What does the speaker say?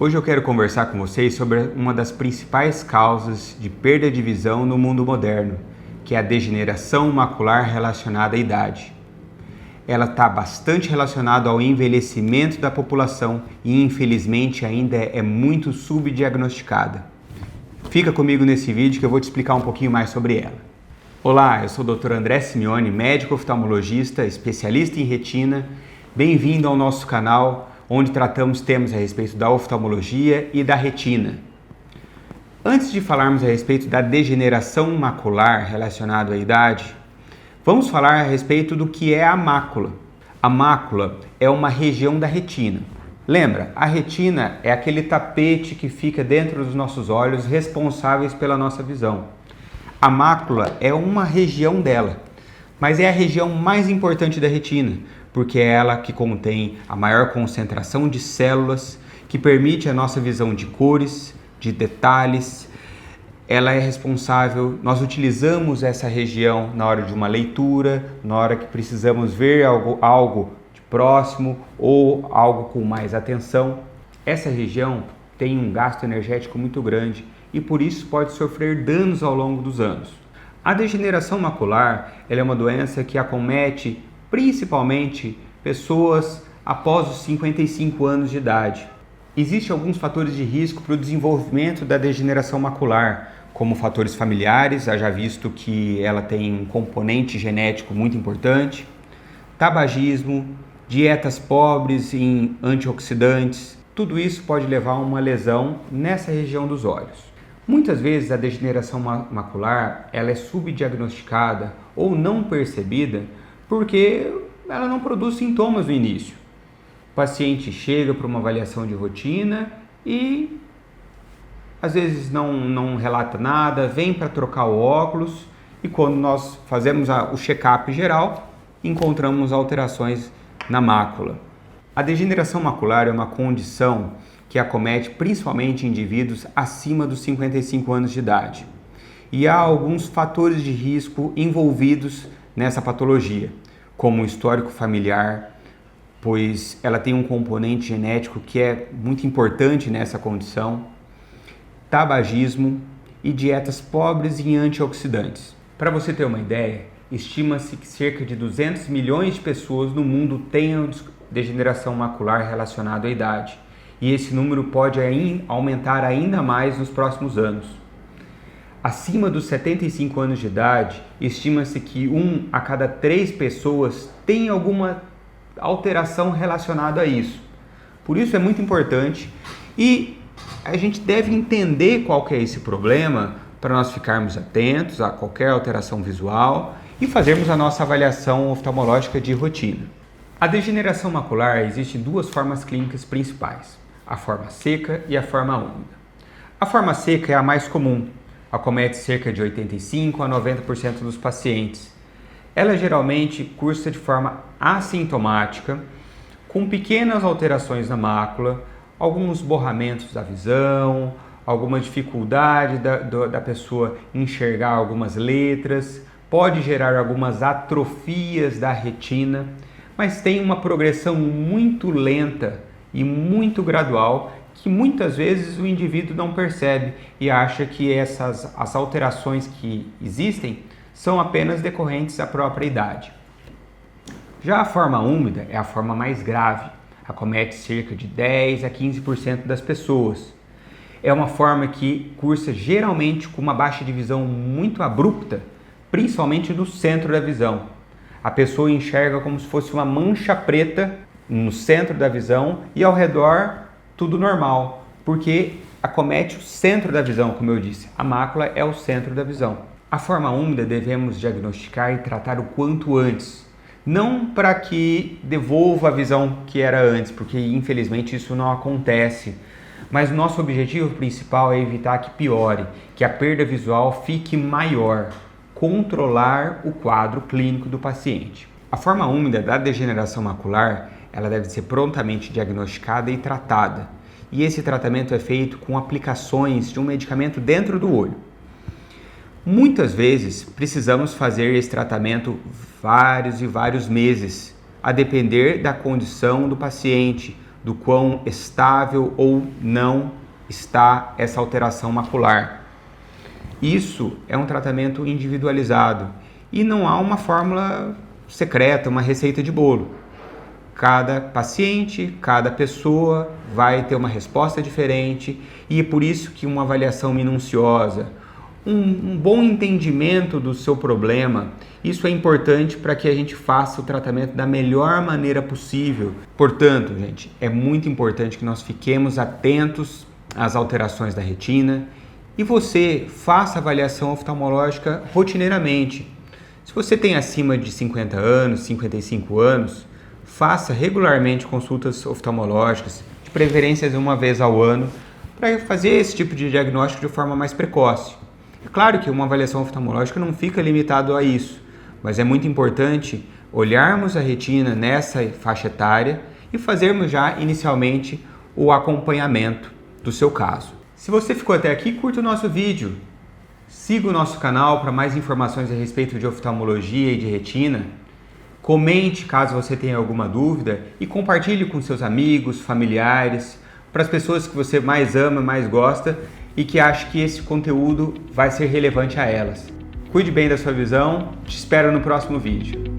Hoje eu quero conversar com vocês sobre uma das principais causas de perda de visão no mundo moderno, que é a degeneração macular relacionada à idade. Ela está bastante relacionada ao envelhecimento da população e infelizmente ainda é muito subdiagnosticada. Fica comigo nesse vídeo que eu vou te explicar um pouquinho mais sobre ela. Olá, eu sou o Dr. André Simeone, médico oftalmologista, especialista em retina. Bem-vindo ao nosso canal, onde tratamos temas a respeito da oftalmologia e da retina. Antes de falarmos a respeito da degeneração macular relacionada à idade, vamos falar a respeito do que é a mácula. A mácula é uma região da retina. Lembra, a retina é aquele tapete que fica dentro dos nossos olhos responsáveis pela nossa visão. A mácula é uma região dela, mas é a região mais importante da retina, porque é ela que contém a maior concentração de células, que permite a nossa visão de cores, de detalhes. Ela é responsável, nós utilizamos essa região na hora de uma leitura, na hora que precisamos ver algo de próximo ou algo com mais atenção. Essa região tem um gasto energético muito grande e por isso pode sofrer danos ao longo dos anos. A degeneração macular ela é uma doença que acomete principalmente pessoas após os 55 anos de idade. Existem alguns fatores de risco para o desenvolvimento da degeneração macular, como fatores familiares, haja visto que ela tem um componente genético muito importante, tabagismo, dietas pobres em antioxidantes, tudo isso pode levar a uma lesão nessa região dos olhos. Muitas vezes a degeneração macular ela é subdiagnosticada ou não percebida porque ela não produz sintomas no início. O paciente chega para uma avaliação de rotina e às vezes não relata nada, vem para trocar o óculos e quando nós fazemos o check-up geral, encontramos alterações na mácula. A degeneração macular é uma condição que acomete principalmente indivíduos acima dos 55 anos de idade. E há alguns fatores de risco envolvidos nessa patologia, como o histórico familiar, pois ela tem um componente genético que é muito importante nessa condição, tabagismo e dietas pobres em antioxidantes. Para você ter uma ideia, estima-se que cerca de 200 milhões de pessoas no mundo tenham degeneração macular relacionada à idade, e esse número pode aumentar ainda mais nos próximos anos. Acima dos 75 anos de idade, estima-se que 1 a cada 3 pessoas tem alguma alteração relacionada a isso. Por isso é muito importante e a gente deve entender qual que é esse problema para nós ficarmos atentos a qualquer alteração visual e fazermos a nossa avaliação oftalmológica de rotina. A degeneração macular existe duas formas clínicas principais, a forma seca e a forma úmida. A forma seca é a mais comum, acomete cerca de 85 a 90% dos pacientes. Ela geralmente cursa de forma assintomática, com pequenas alterações na mácula, alguns borramentos da visão, alguma dificuldade da pessoa enxergar algumas letras, pode gerar algumas atrofias da retina, mas tem uma progressão muito lenta e muito gradual que muitas vezes o indivíduo não percebe e acha que as alterações que existem são apenas decorrentes da própria idade. Já a forma úmida é a forma mais grave, acomete cerca de 10 a 15% das pessoas. É uma forma que cursa geralmente com uma baixa de visão muito abrupta, principalmente no centro da visão. A pessoa enxerga como se fosse uma mancha preta no centro da visão e ao redor tudo normal, porque acomete o centro da visão, como eu disse. A mácula é o centro da visão. A forma úmida devemos diagnosticar e tratar o quanto antes. Não para que devolva a visão que era antes, porque infelizmente isso não acontece. Mas o nosso objetivo principal é evitar que piore, que a perda visual fique maior, controlar o quadro clínico do paciente. A forma úmida da degeneração macular ela deve ser prontamente diagnosticada e tratada. E esse tratamento é feito com aplicações de um medicamento dentro do olho. Muitas vezes precisamos fazer esse tratamento vários meses, a depender da condição do paciente, do quão estável ou não está essa alteração macular. Isso é um tratamento individualizado e não há uma fórmula secreta, uma receita de bolo. Cada paciente, cada pessoa vai ter uma resposta diferente e é por isso que uma avaliação minuciosa, um bom entendimento do seu problema, isso é importante para que a gente faça o tratamento da melhor maneira possível. Portanto, gente, é muito importante que nós fiquemos atentos às alterações da retina e você faça avaliação oftalmológica rotineiramente. Se você tem acima de 50 anos, 55 anos, faça regularmente consultas oftalmológicas, de preferência uma vez ao ano, para fazer esse tipo de diagnóstico de forma mais precoce. É claro que uma avaliação oftalmológica não fica limitado a isso, mas é muito importante olharmos a retina nessa faixa etária e fazermos já inicialmente o acompanhamento do seu caso. Se você ficou até aqui, curta o nosso vídeo, siga o nosso canal para mais informações a respeito de oftalmologia e de retina, comente caso você tenha alguma dúvida e compartilhe com seus amigos, familiares, para as pessoas que você mais ama, mais gosta e que acha que esse conteúdo vai ser relevante a elas. Cuide bem da sua visão, te espero no próximo vídeo.